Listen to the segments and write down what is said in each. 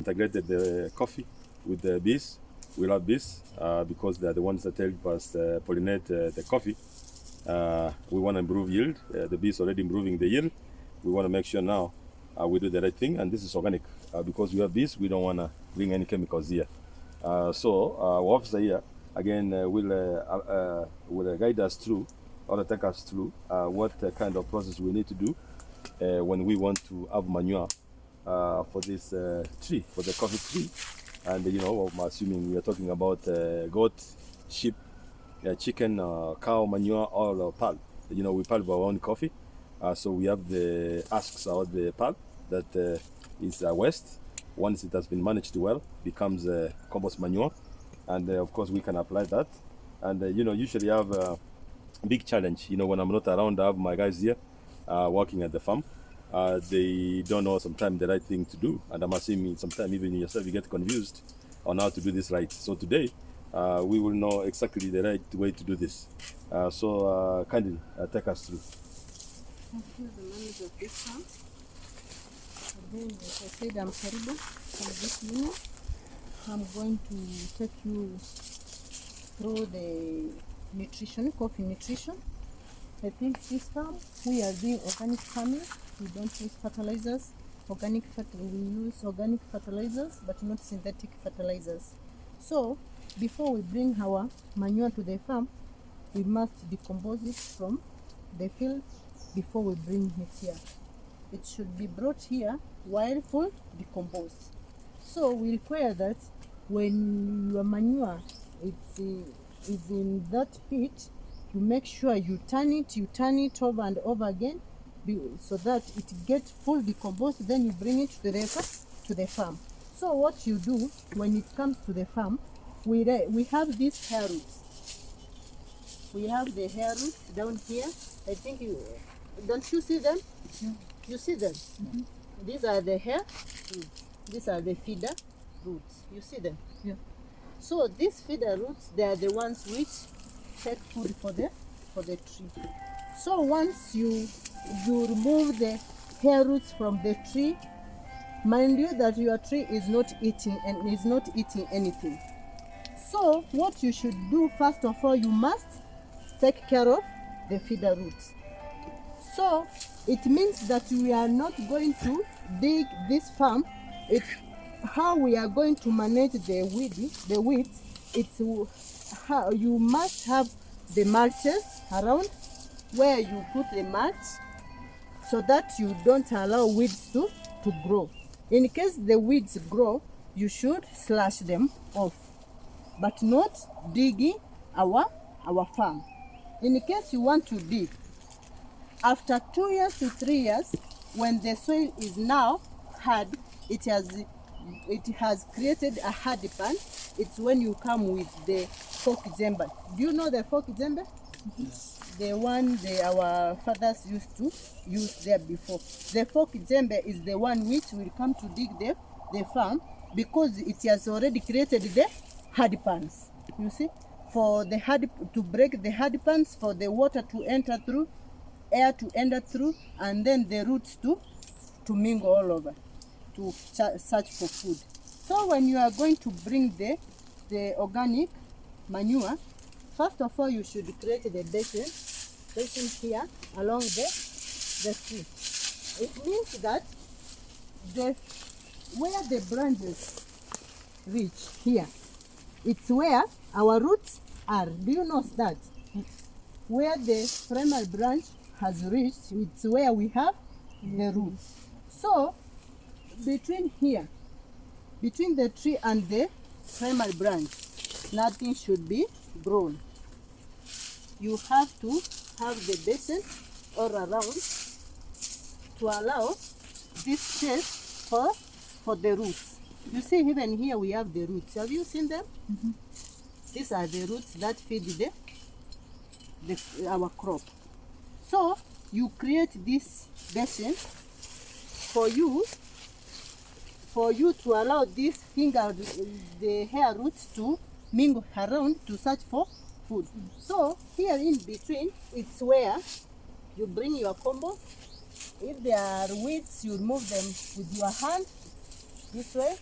integrated the coffee with the bees. We love bees because they're the ones that help us pollinate the coffee. We want to improve yield. The bees already improving the yield. We want to make sure now we do the right thing, and this is organic because we have bees. We don't want to bring any chemicals here. So our officer here again will guide us through or take us through what kind of process we need to do when we want to have manure for this tree, for the coffee tree. And I'm assuming we are talking about goat, sheep, chicken, cow manure, all pulp. We pulp our own coffee. So we have the husks or the pulp that is waste. Once it has been managed well, becomes compost manure, and of course we can apply that. And usually have a big challenge. When I'm not around, I have my guys here working at the farm. They don't know sometimes the right thing to do, and I'm assuming sometimes even yourself you get confused on how to do this right. So today we will know exactly the right way to do this. So kindly take us through. Thank you, the manager of this farm. Again, as I said, I'm Karibu from this unit. I'm going to take you through the nutrition, coffee nutrition. I think this farm, we are doing organic farming. We don't use fertilizers. We use organic fertilizers, but not synthetic fertilizers. So, before we bring our manure to the farm, we must decompose it from the field before we bring it here. It should be brought here while full decomposed. So we require that when your manure is in that pit, you make sure you turn it over and over again so that it gets full decomposed. Then you bring it to the farm. So what you do when it comes to the farm, we have these hair roots. We have the hair roots down here. I think don't you see them? Yeah. You see them? Mm-hmm. These are the hair roots. These are the feeder roots. You see them? Yeah. So these feeder roots, they are the ones which take food for the tree. So once you remove the hair roots from the tree, mind you that your tree is not eating anything. So what you should do, first of all, you must take care of the feeder roots. So it means that we are not going to dig this farm. It's how we are going to manage the weeds. It's how you must have the mulches around where you put the mulch so that you don't allow weeds to grow. In case the weeds grow, you should slash them off, but not digging our farm. In case you want to dig, after 2 years to 3 years, when the soil is now hard, it has created a hardy pan. It's when you come with the fork jembe. Do you know the fork jembe? Yes. The one our fathers used to use there before. The fork jembe is the one which will come to dig the farm because it has already created the hardy pans. You see, to break the hardy pans, for the water to enter through, air to enter through, and then the roots to mingle all over to search for food. So when you are going to bring the organic manure, first of all you should create the basin here along the tree. It means that where the branches reach here, it's where our roots are. Do you know that? Where the primary branch has reached, it's where we have the roots. So between the tree and the primary branch, nothing should be grown. You have to have the basin all around to allow this space for the roots. You see, even here we have the roots. Have you seen them? Mm-hmm. These are the roots that feed our crop. So you create this basin for you to allow this the hair roots to mingle around to search for food. So here in between, it's where you bring your compost. If there are weeds, you remove them with your hand this way.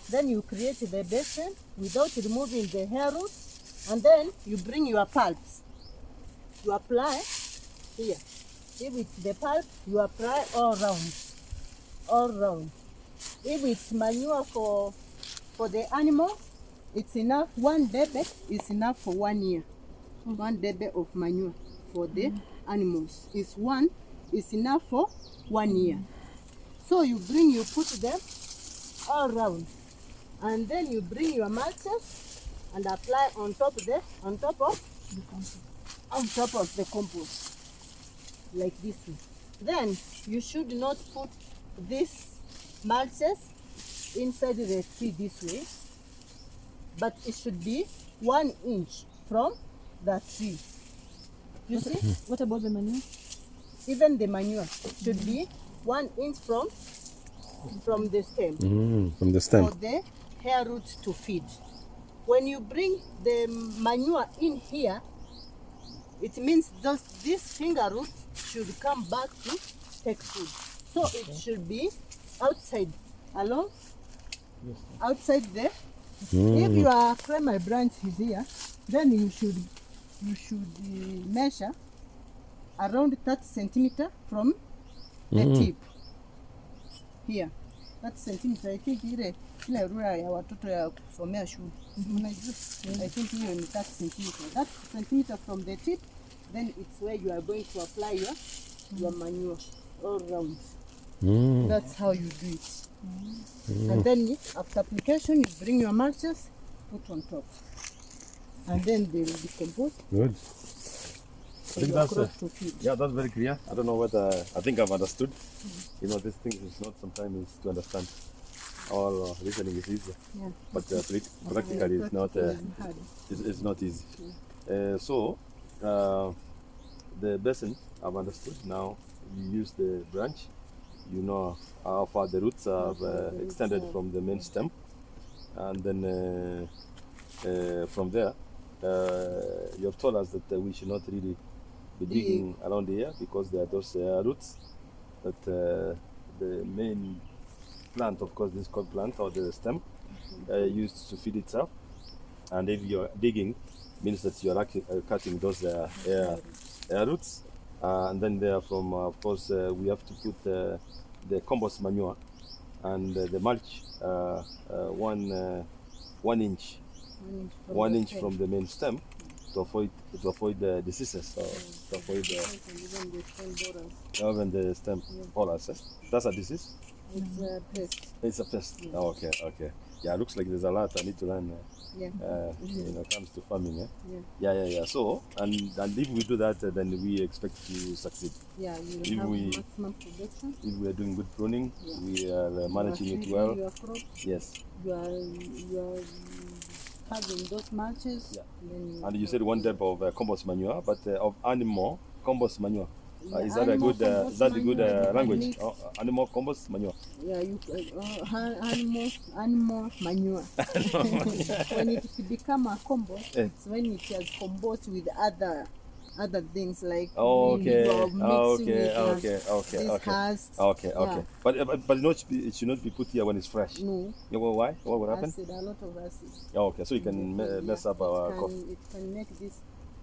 Then you create the basin without removing the hair roots, and then you bring your pulps. You apply here. If it's the pulp, you apply all round, all round. If it's manure for the animal, it's enough. 1 debe is enough for 1 year. 1 debe of manure for the animals is enough for 1 year. So you put them all round, and then you bring your mulches and apply on top of the compost, like this one. Then you should not put this mulches inside the tree this way, but it should be 1 inch from the tree. You see? What about the manure? Even the manure should be 1 inch from the stem. From the stem. For the hair roots to feed. When you bring the manure in here, it means these finger roots should come back to take food. So it should be outside, along, outside there. If your primary branch is here, then you should measure around 30 centimeter from the tip. Here, 30 centimeter. I think ile rula ya watoto ya kusomea shule. I think hiyo ni 30 centimeter. That centimeter from the tip, then it's where you are going to apply your manure all round. That's how you do it. And then after application, you bring your mulches, put on top, and then they will decompose. Good. for I think your that's crop to feed. yeah, that's very clear. I don't know whether I think I've understood. You know, this thing is not sometimes to understand. All listening is easier, Yeah. but practically it's not. Hard. It's not easy. So the basin I've understood now. You use the branch. You know how far the roots are extended from the main stem, and then from there, you have told us that we should not really be digging around here because there are those roots that the main plant, of course, this called plant or the stem, used to feed itself. And if you're digging, means that you're actually cutting those air roots. And then there from, of course, we have to put the compost manure and the mulch 1 inch, 1 inch from the main stem to avoid the diseases or to avoid even the stem borers. That's a disease. It's a pest. It's a pest. Yes. Oh, okay. Yeah, looks like there's a lot I need to learn. Yeah. You know, comes to farming. Yeah. Yeah. So, and if we do that, then we expect to succeed. Yeah, you If will have we- maximum production. If we are doing good pruning, Yeah. we are managing You are it feeding well. your crop, Yes. you are having those mulches. Yeah. Then And you said 1 deb of compost manure, but of animal compost manure. Yeah, Is that a animal good? compost Is that a good manure, you can language? mix. Animal compost manure. Yeah, you animal manure. When it become a compost, it's when it has compost with other things like Oh, when okay. you are mixing with Okay. husk. Okay. Yeah. But it should not be put here when it's fresh. No, You know why? What would happen? acid, a lot of acid. Oh, okay. So you can mess up our coffee. It can make this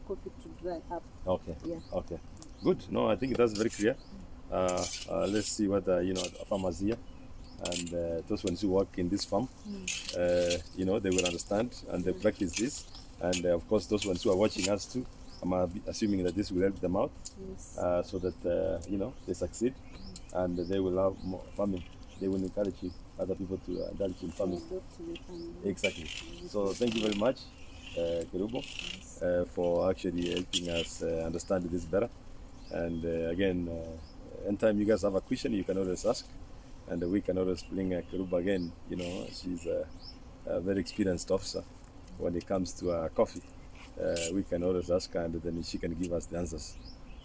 coffee to dry up. Okay. Yeah. Okay. Good. No, I think that's very clear. Let's see what farmers here and those ones who work in this farm, you know, they will understand and they practice this. And of course, those ones who are watching us too, I'm assuming that this will help them out, Yes. so that you know, they succeed and they will have more farming. They will encourage other people to indulge in farming. Adopt to the family. Exactly. So thank you very much, Kerubo, for actually helping us understand this better. And again, anytime you guys have a question, you can always ask, and we can always bring Kerubo again. You know, she's a very experienced officer when it comes to coffee. We can always ask her, and then she can give us the answers.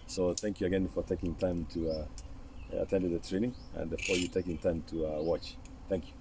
So thank you again for taking time to attend the training and for you taking time to watch. Thank you.